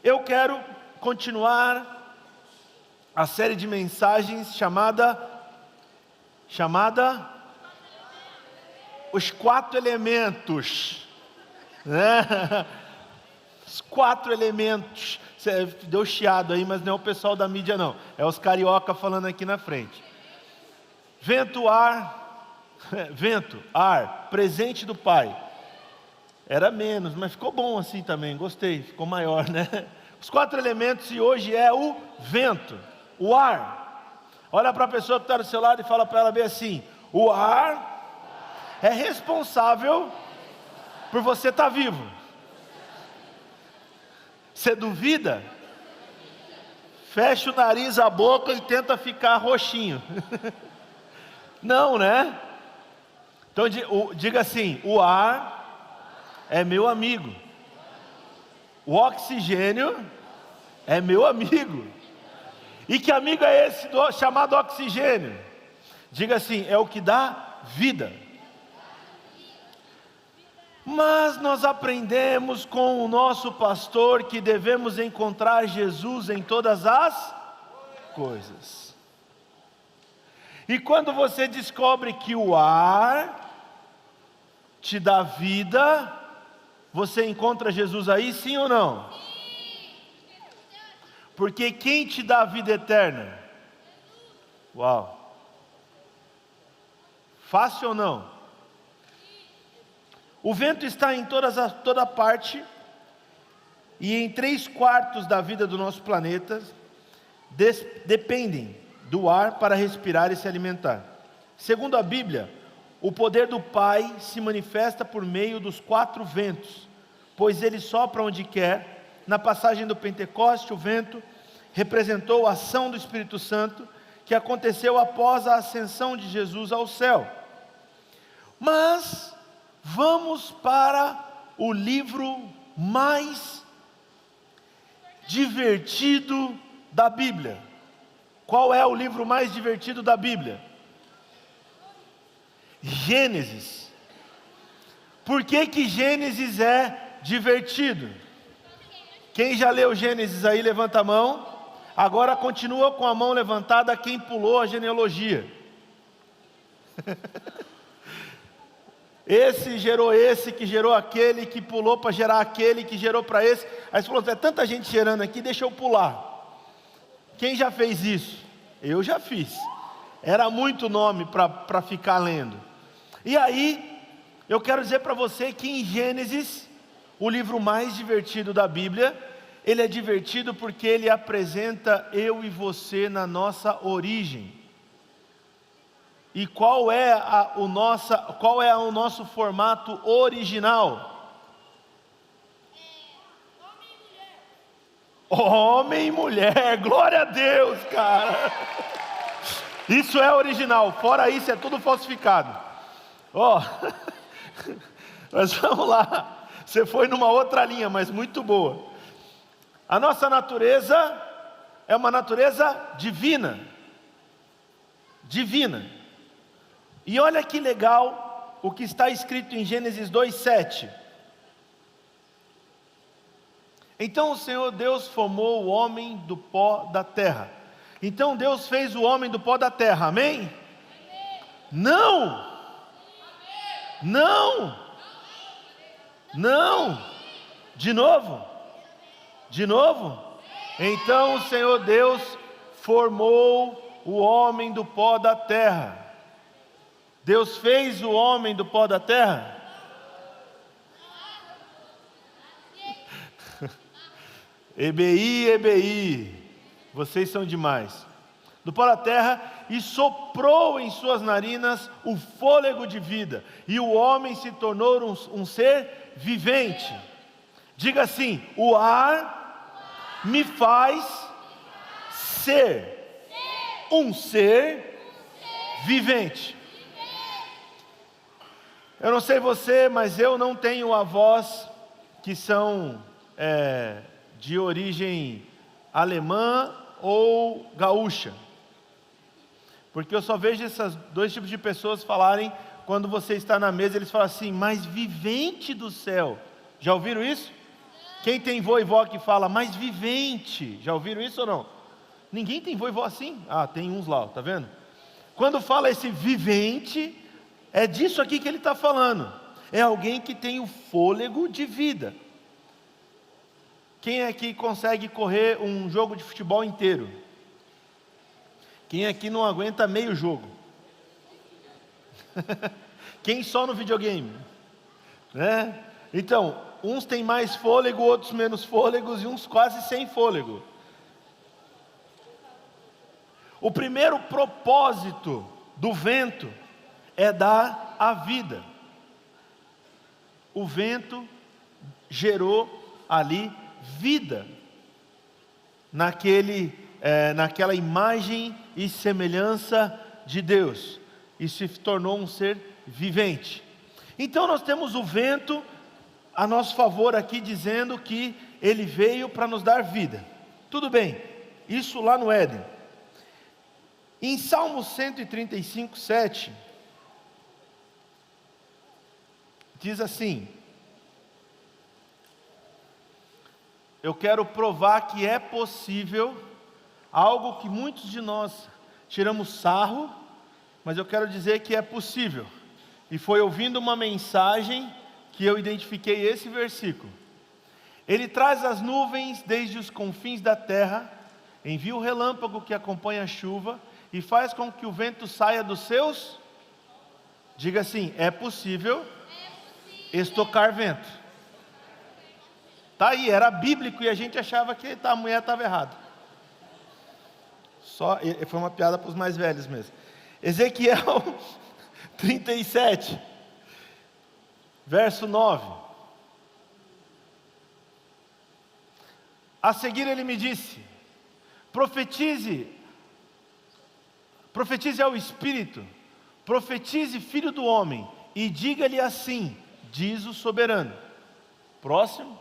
Eu quero continuar a série de mensagens chamada Os 4 Elementos, né? Os 4 elementos. Você deu chiado aí, mas não é o pessoal da mídia não, é os carioca falando aqui na frente. Vento, ar, presente do Pai. Era menos, mas ficou bom assim também, gostei, ficou maior, né? Os 4 elementos, e hoje é o vento, o ar. Olha para a pessoa que está do seu lado e fala para ela bem assim: o ar é responsável por você estar vivo. Você duvida? Fecha o nariz, a boca e tenta ficar roxinho. Não, né? Então diga assim: o ar é meu amigo. O oxigênio é meu amigo. E que amigo é esse chamado oxigênio? Diga assim: é o que dá vida. Mas nós aprendemos com o nosso pastor que devemos encontrar Jesus em todas as coisas. E quando você descobre que o ar te dá vida, você encontra Jesus aí, sim ou não? Porque quem te dá a vida eterna? Uau! Fácil ou não? O vento está em toda parte, e em 3/4 da vida do nosso planeta dependem do ar para respirar e se alimentar. Segundo a Bíblia, o poder do Pai se manifesta por meio dos 4 ventos, pois Ele sopra onde quer. Na passagem do Pentecoste, o vento representou a ação do Espírito Santo, que aconteceu após a ascensão de Jesus ao céu. Mas vamos para o livro mais divertido da Bíblia. Qual é o livro mais divertido da Bíblia? Gênesis. Por que Gênesis é divertido? Quem já leu Gênesis aí, levanta a mão. Agora continua com a mão levantada quem pulou a genealogia. Esse gerou esse, que gerou aquele, que pulou para gerar aquele, que gerou para esse. Aí você falou: é tanta gente gerando aqui, deixa eu pular. Quem já fez isso? Eu já fiz. Era muito nome para ficar lendo. E aí, eu quero dizer para você que em Gênesis, o livro mais divertido da Bíblia, ele é divertido porque ele apresenta eu e você na nossa origem. E qual é o nosso formato original? Homem e mulher, glória a Deus, cara. Isso é original, fora isso é tudo falsificado. Mas vamos lá, você foi numa outra linha, mas muito boa. A nossa natureza é uma natureza divina. Divina. E olha que legal o que está escrito em Gênesis 2:7. Então o Senhor Deus formou o homem do pó da terra. Então Deus fez o homem do pó da terra, amém? Não! Não! Não! De novo? De novo? Então o Senhor Deus formou o homem do pó da terra. Deus fez o homem do pó da terra? EBI, EBI, vocês são demais. Do pó da terra, e soprou em suas narinas o fôlego de vida, e o homem se tornou um ser vivente. Diga assim: o ar me faz ser um ser vivente. Eu não sei você, mas eu não tenho avós que são de origem alemã ou gaúcha, porque eu só vejo esses 2 tipos de pessoas falarem quando você está na mesa. Eles falam assim: mas vivente do céu. Já ouviram isso? Quem tem vô e vó que fala, mas vivente, já ouviram isso ou não? Ninguém tem vô e vó assim? Ah, tem uns lá, tá vendo? Quando fala esse vivente, é disso aqui que ele está falando. É alguém que tem o fôlego de vida. Quem aqui consegue correr um jogo de futebol inteiro? Quem aqui não aguenta meio jogo? Quem só no videogame? Né? Então, uns têm mais fôlego, outros menos fôlegos e uns quase sem fôlego. O primeiro propósito do vento é dar a vida. O vento gerou ali vida naquela imagem e semelhança de Deus, e se tornou um ser vivente. Então nós temos o vento a nosso favor aqui, dizendo que ele veio para nos dar vida. Tudo bem, isso lá no Éden. Em Salmo 135, 7, diz assim: eu quero provar que é possível algo que muitos de nós tiramos sarro, mas eu quero dizer que é possível. E foi ouvindo uma mensagem que eu identifiquei esse versículo. Ele traz as nuvens desde os confins da terra, envia o relâmpago que acompanha a chuva e faz com que o vento saia dos seus. Diga assim: é possível estocar vento. Tá aí, era bíblico e a gente achava que a mulher estava errada. Foi uma piada para os mais velhos mesmo. Ezequiel 37, verso 9. A seguir ele me disse: profetize ao Espírito, profetize, filho do homem, e diga-lhe assim, diz o soberano. Próximo.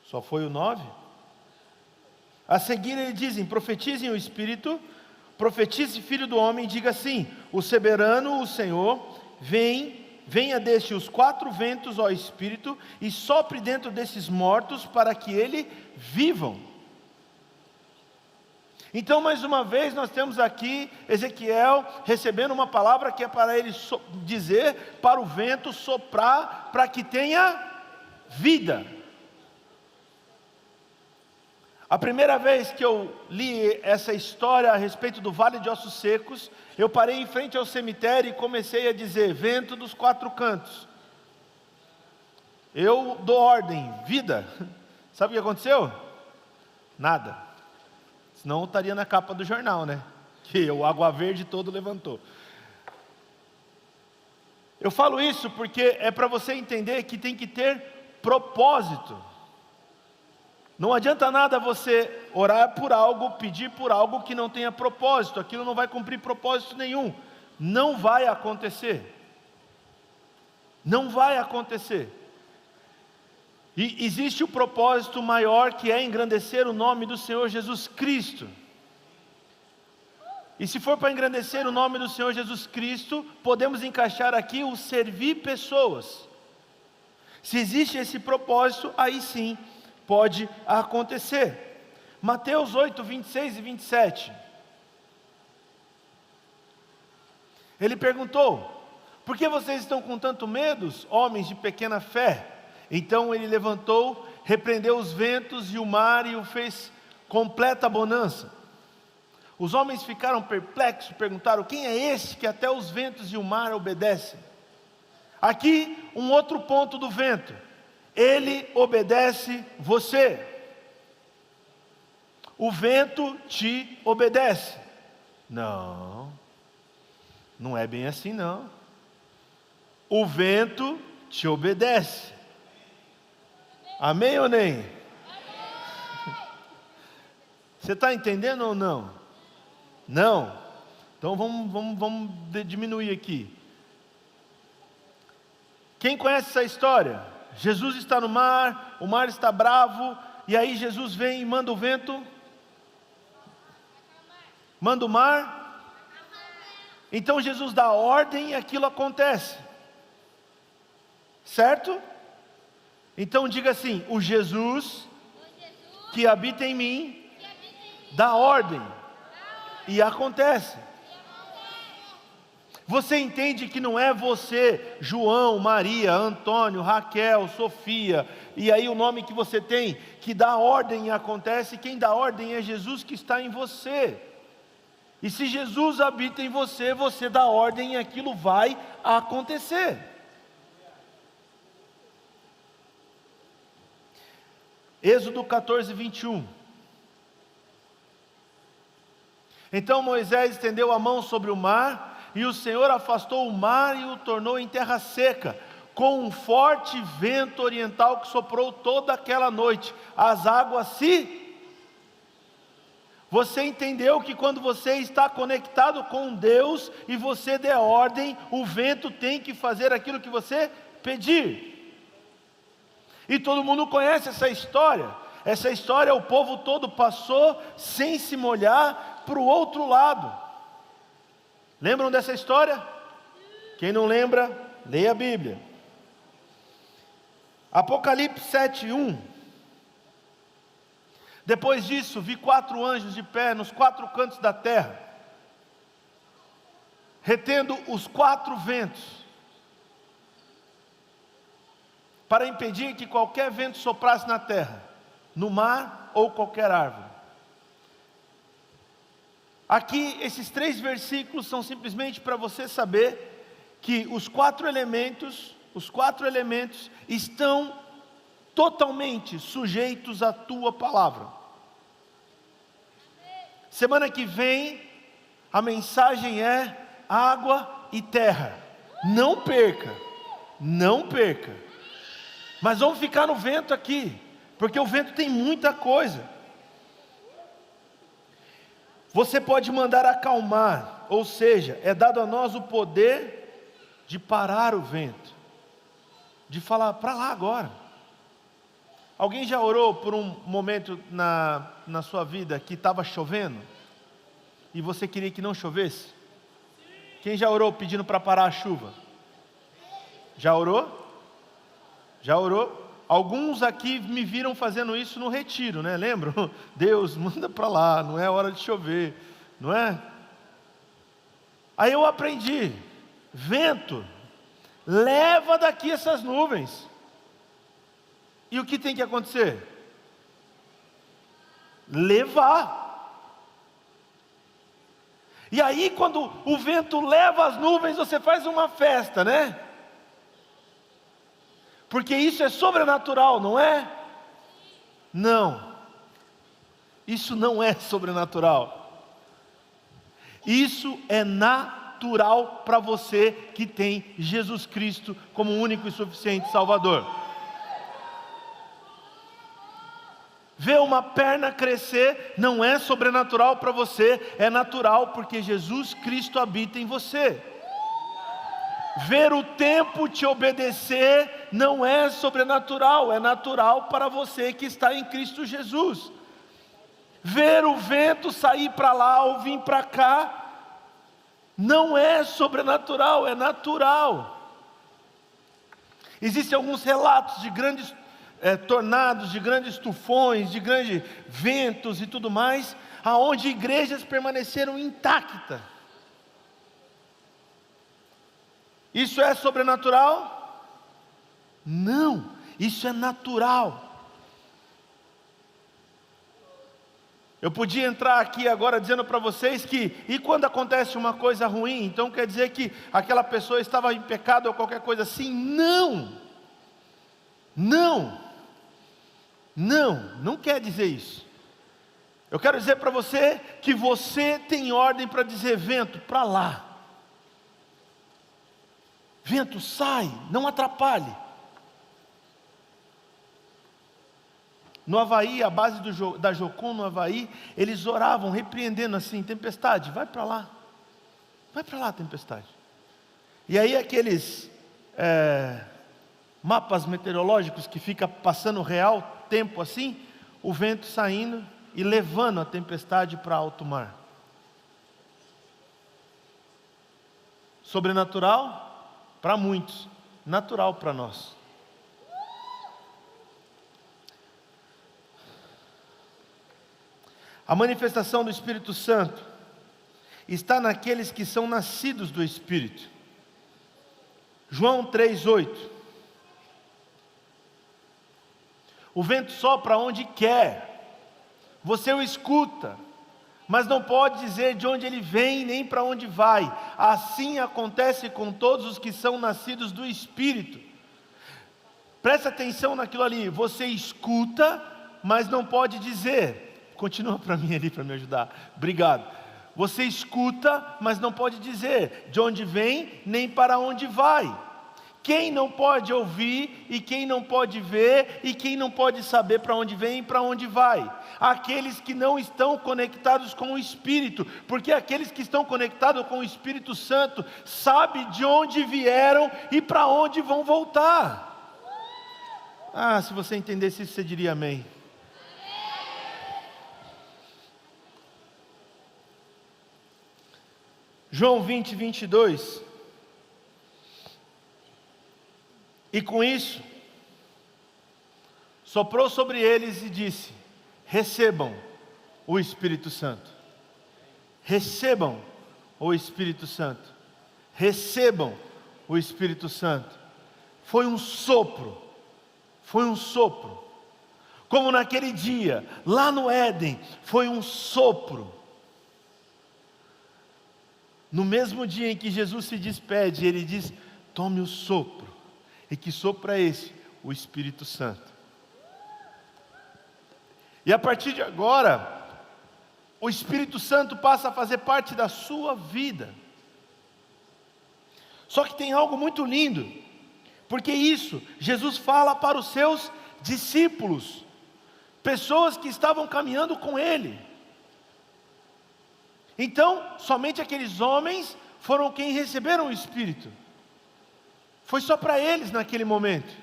Só foi o 9? A seguir eles dizem: profetizem o Espírito, profetize, filho do homem, e diga assim: o soberano, o Senhor, venha desde os 4 ventos, ó Espírito, e sopre dentro desses mortos, para que eles vivam. Então, mais uma vez, nós temos aqui Ezequiel recebendo uma palavra que é para ele dizer para o vento soprar, para que tenha vida. A primeira vez que eu li essa história a respeito do Vale de Ossos Secos, eu parei em frente ao cemitério e comecei a dizer: vento dos 4 cantos. Eu dou ordem, vida. Sabe o que aconteceu? Nada. Senão eu estaria na capa do jornal, né? Que o Água Verde todo levantou. Eu falo isso porque é para você entender que tem que ter propósito. Não adianta nada você orar por algo, pedir por algo que não tenha propósito. Aquilo não vai cumprir propósito nenhum. Não vai acontecer. Não vai acontecer. E existe o propósito maior, que é engrandecer o nome do Senhor Jesus Cristo. E se for para engrandecer o nome do Senhor Jesus Cristo, podemos encaixar aqui o servir pessoas. Se existe esse propósito, aí sim pode acontecer. Mateus 8, 26 e 27. Ele perguntou: por que vocês estão com tanto medo, homens de pequena fé? Então ele levantou, repreendeu os ventos e o mar e o fez completa bonança. Os homens ficaram perplexos, perguntaram: quem é esse que até os ventos e o mar obedecem? Aqui um outro ponto do vento: ele obedece você. O vento te obedece. Não é bem assim não. O vento te obedece. Amém ou nem? Amém. Você está entendendo ou não? Não? Então vamos diminuir aqui. Quem conhece essa história? Jesus está no mar, o mar está bravo, e aí Jesus vem e manda o vento, manda o mar Então Jesus dá ordem e aquilo acontece, certo? Então diga assim: o Jesus que habita em mim dá ordem e acontece. Você entende que não é você, João, Maria, Antônio, Raquel, Sofia, e aí o nome que você tem, que dá ordem e acontece. Quem dá ordem é Jesus que está em você. E se Jesus habita em você, você dá ordem e aquilo vai acontecer. Êxodo 14, 21. Então Moisés estendeu a mão sobre o mar, e o Senhor afastou o mar e o tornou em terra seca, com um forte vento oriental que soprou toda aquela noite. As águas se... Você entendeu que quando você está conectado com Deus e você der ordem, o vento tem que fazer aquilo que você pedir. E todo mundo conhece essa história. Essa história o povo todo passou sem se molhar para o outro lado. Lembram dessa história? Quem não lembra, leia a Bíblia. Apocalipse 7:1. Depois disso, vi 4 anjos de pé nos 4 cantos da terra, retendo os 4 ventos, para impedir que qualquer vento soprasse na terra, no mar ou qualquer árvore. Aqui, esses 3 versículos são simplesmente para você saber que os 4 elementos estão totalmente sujeitos à tua palavra. Semana que vem, a mensagem é água e terra. Não perca, não perca. Mas vamos ficar no vento aqui, porque o vento tem muita coisa. Você pode mandar acalmar, ou seja, é dado a nós o poder de parar o vento, de falar para lá agora. Alguém já orou por um momento na sua vida que estava chovendo e você queria que não chovesse? Quem já orou pedindo para parar a chuva? Já orou? Já orou? Alguns aqui me viram fazendo isso no retiro, né? Lembram? Deus, manda para lá, não é hora de chover, não é? Aí eu aprendi: vento, leva daqui essas nuvens. E o que tem que acontecer? Levar. E aí quando o vento leva as nuvens, você faz uma festa, né? Porque isso é sobrenatural, não é? Não. Isso não é sobrenatural. Isso é natural para você que tem Jesus Cristo como único e suficiente Salvador. Ver uma perna crescer não é sobrenatural para você, é natural porque Jesus Cristo habita em você. Ver o tempo te obedecer não é sobrenatural, é natural para você que está em Cristo Jesus. Ver o vento sair para lá ou vir para cá não é sobrenatural, é natural. Existem alguns relatos de grandes tornados, de grandes tufões, de grandes ventos e tudo mais, aonde igrejas permaneceram intactas. Isso é sobrenatural? Não, isso é natural. Eu podia entrar aqui agora dizendo para vocês que, e quando acontece uma coisa ruim, então quer dizer que aquela pessoa estava em pecado ou qualquer coisa assim? Não, não quer dizer isso. Eu quero dizer para você que você tem ordem para dizer: vento, para lá. Vento, sai, não atrapalhe. No Havaí, a base da Jocum no Havaí, eles oravam repreendendo assim: tempestade, vai para lá, tempestade. E aí aqueles mapas meteorológicos que fica passando real tempo assim, o vento saindo e levando a tempestade para alto mar. Sobrenatural para muitos, natural para nós. A manifestação do Espírito Santo está naqueles que são nascidos do Espírito. João 3,8. O vento sopra onde quer, você o escuta, mas não pode dizer de onde ele vem nem para onde vai. Assim acontece com todos os que são nascidos do Espírito. Presta atenção naquilo ali, você escuta, mas não pode dizer. Continua para mim ali para me ajudar, obrigado. Você escuta, mas não pode dizer de onde vem nem para onde vai. Quem não pode ouvir, e quem não pode ver, e quem não pode saber para onde vem e para onde vai? Aqueles que não estão conectados com o Espírito, porque aqueles que estão conectados com o Espírito Santo, sabem de onde vieram e para onde vão voltar. Se você entendesse isso, você diria amém. João 20, 22. E com isso, soprou sobre eles e disse: recebam o Espírito Santo. Recebam o Espírito Santo. Recebam o Espírito Santo. Foi um sopro. Foi um sopro. Como naquele dia, lá no Éden, foi um sopro. No mesmo dia em que Jesus se despede, ele diz: tome o sopro. E que sopro é esse? O Espírito Santo. E a partir de agora, o Espírito Santo passa a fazer parte da sua vida. Só que tem algo muito lindo, porque isso Jesus fala para os seus discípulos, pessoas que estavam caminhando com Ele. Então, somente aqueles homens foram quem receberam o Espírito. Foi só para eles naquele momento.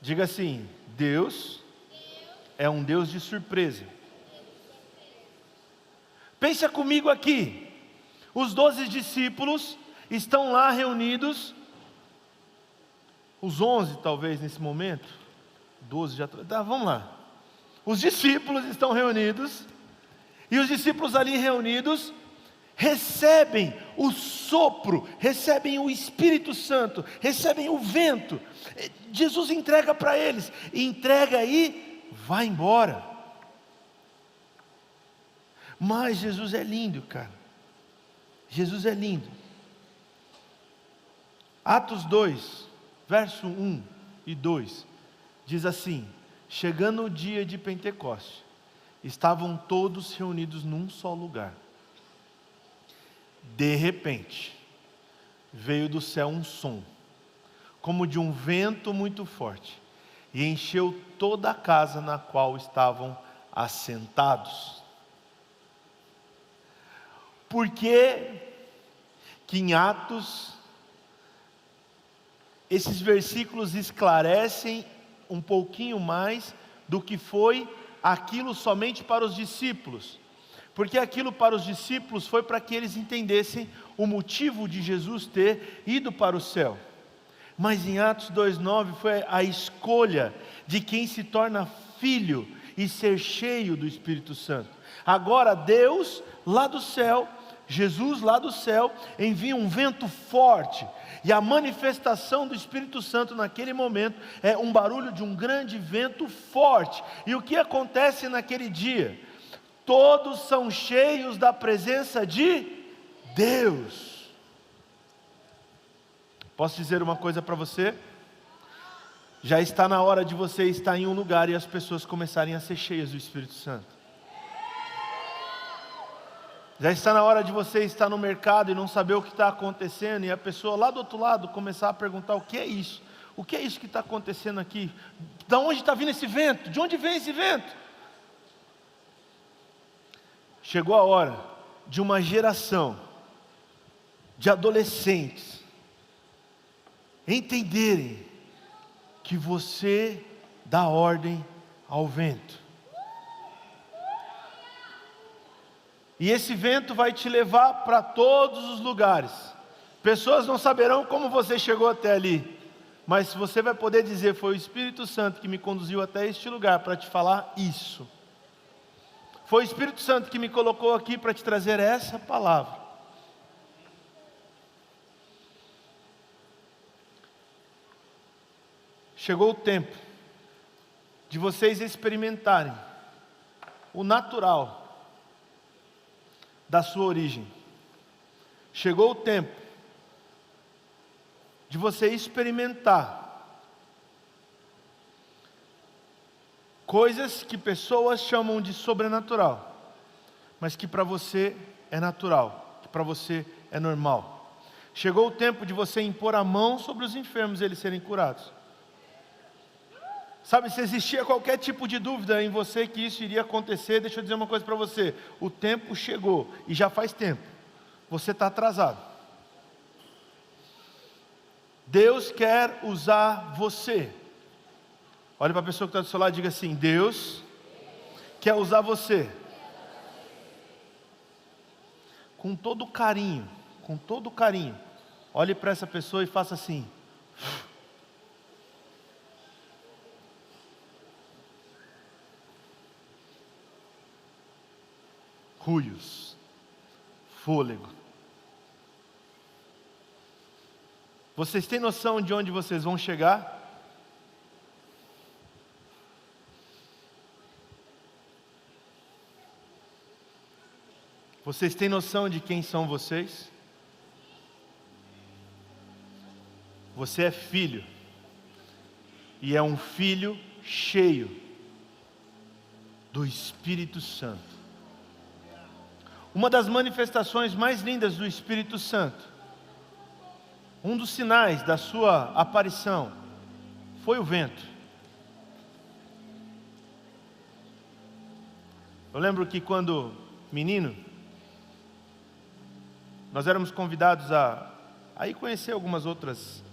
Diga assim: Deus é um Deus de surpresa. Pensa comigo aqui. Os 12 discípulos estão lá reunidos. Os 11 talvez nesse momento. 12 já. Vamos lá. Os discípulos estão reunidos. E os discípulos ali reunidos recebem o sopro, recebem o Espírito Santo, recebem o vento. Jesus entrega para eles, entrega e vai embora. Mas Jesus é lindo, cara. Jesus é lindo. Atos 2, verso 1 e 2, diz assim: chegando o dia de Pentecostes, estavam todos reunidos num só lugar. De repente, veio do céu um som, como de um vento muito forte, e encheu toda a casa na qual estavam assentados. Por que em Atos, esses versículos esclarecem um pouquinho mais do que foi aquilo somente para os discípulos? Porque aquilo para os discípulos foi para que eles entendessem o motivo de Jesus ter ido para o céu. Mas em Atos 2,9 foi a escolha de quem se torna filho e ser cheio do Espírito Santo. Agora Deus lá do céu, Jesus lá do céu, envia um vento forte. E a manifestação do Espírito Santo naquele momento é um barulho de um grande vento forte. E o que acontece naquele dia? Todos são cheios da presença de Deus. Posso dizer uma coisa para você? Já está na hora de você estar em um lugar e as pessoas começarem a ser cheias do Espírito Santo. Já está na hora de você estar no mercado e não saber o que está acontecendo, e a pessoa lá do outro lado começar a perguntar: o que é isso? O que é isso que está acontecendo aqui? De onde está vindo esse vento? De onde vem esse vento? Chegou a hora de uma geração de adolescentes entenderem que você dá ordem ao vento. E esse vento vai te levar para todos os lugares. Pessoas não saberão como você chegou até ali, mas você vai poder dizer: foi o Espírito Santo que me conduziu até este lugar para te falar isso. Foi o Espírito Santo que me colocou aqui para te trazer essa palavra. Chegou o tempo de vocês experimentarem o natural da sua origem. Chegou o tempo de você experimentar coisas que pessoas chamam de sobrenatural, mas que para você é natural, que para você é normal. Chegou o tempo de você impor a mão sobre os enfermos e eles serem curados. Sabe, se existia qualquer tipo de dúvida em você que isso iria acontecer, deixa eu dizer uma coisa para você: o tempo chegou, e já faz tempo. Você está atrasado. Deus quer usar você. Olha para a pessoa que está do seu lado e diga assim: Deus quer usar você. Com todo carinho, com todo carinho. Olhe para essa pessoa e faça assim. Ruios, fôlego. Vocês têm noção de onde vocês vão chegar? Vocês têm noção de quem são vocês? Você é filho, e é um filho cheio do Espírito Santo. Uma das manifestações mais lindas do Espírito Santo, um dos sinais da sua aparição, foi o vento. Eu lembro que quando menino, nós éramos convidados a ir conhecer algumas outras,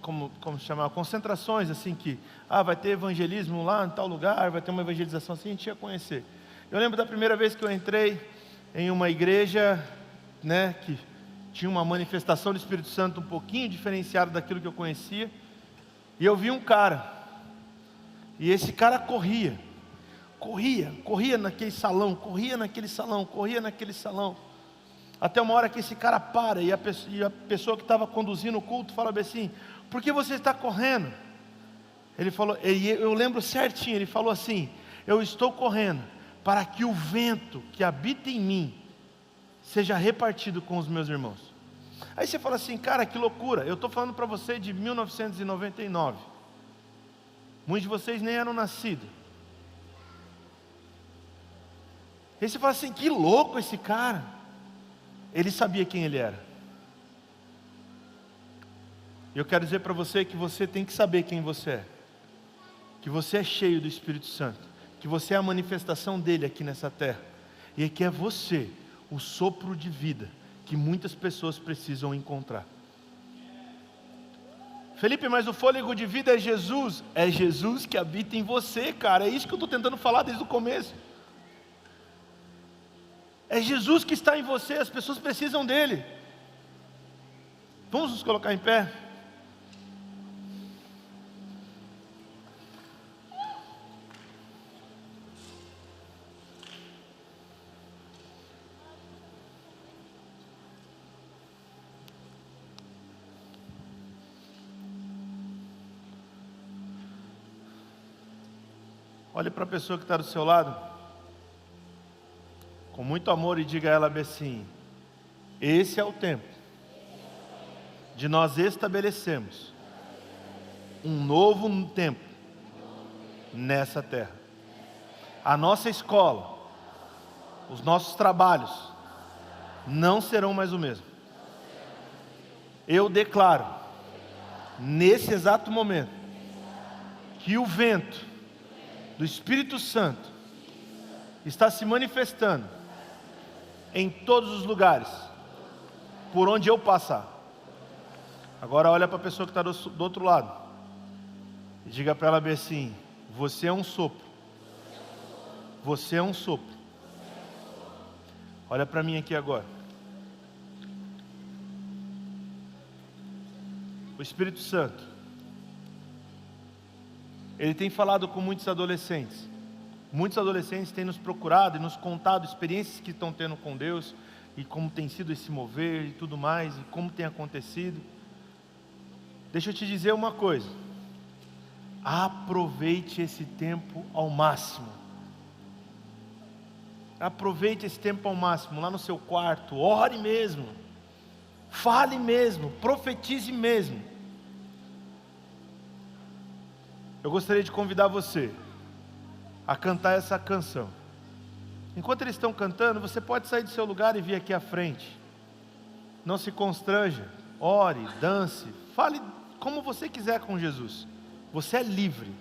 como chamar, concentrações assim que, vai ter evangelismo lá em tal lugar, vai ter uma evangelização assim, a gente ia conhecer. Eu lembro da primeira vez que eu entrei em uma igreja, que tinha uma manifestação do Espírito Santo um pouquinho diferenciada daquilo que eu conhecia, e eu vi um cara, e esse cara corria naquele salão, até uma hora que esse cara para, e a pessoa que estava conduzindo o culto fala assim: por que você está correndo? Ele falou, e eu lembro certinho, ele falou assim: eu estou correndo para que o vento que habita em mim seja repartido com os meus irmãos. Aí você fala assim: cara, que loucura. Eu estou falando para você de 1999. Muitos de vocês nem eram nascidos. Aí você fala assim: que louco esse cara. Ele sabia quem ele era. Eu quero dizer para você que você tem que saber quem você é. Que você é cheio do Espírito Santo. Que você é a manifestação dele aqui nessa terra. E que é você, o sopro de vida que muitas pessoas precisam encontrar. Felipe, mas o fôlego de vida é Jesus. É Jesus que habita em você, cara. É isso que eu estou tentando falar desde o começo. É Jesus que está em você, as pessoas precisam dele. Vamos nos colocar em pé? Olhe para a pessoa que está do seu lado, com muito amor, e diga a ela assim: esse é o tempo de nós estabelecermos um novo tempo nessa terra. A nossa escola, os nossos trabalhos não serão mais o mesmo. Eu declaro, nesse exato momento, que o vento do Espírito Santo está se manifestando em todos os lugares por onde eu passar. Agora olha para a pessoa que está do outro lado e diga para ela bem assim: você é um sopro Você é um sopro. Olha para mim aqui agora. O Espírito Santo, Ele tem falado com muitos adolescentes. Muitos adolescentes têm nos procurado e nos contado experiências que estão tendo com Deus, e como tem sido esse mover e tudo mais, e como tem acontecido. Deixa eu te dizer uma coisa: aproveite esse tempo ao máximo. Aproveite esse tempo ao máximo, lá no seu quarto, ore mesmo, fale mesmo, profetize mesmo. Eu gostaria de convidar você a cantar essa canção. Enquanto eles estão cantando, você pode sair do seu lugar e vir aqui à frente. Não se constranja, ore, dance, fale como você quiser com Jesus. Você é livre.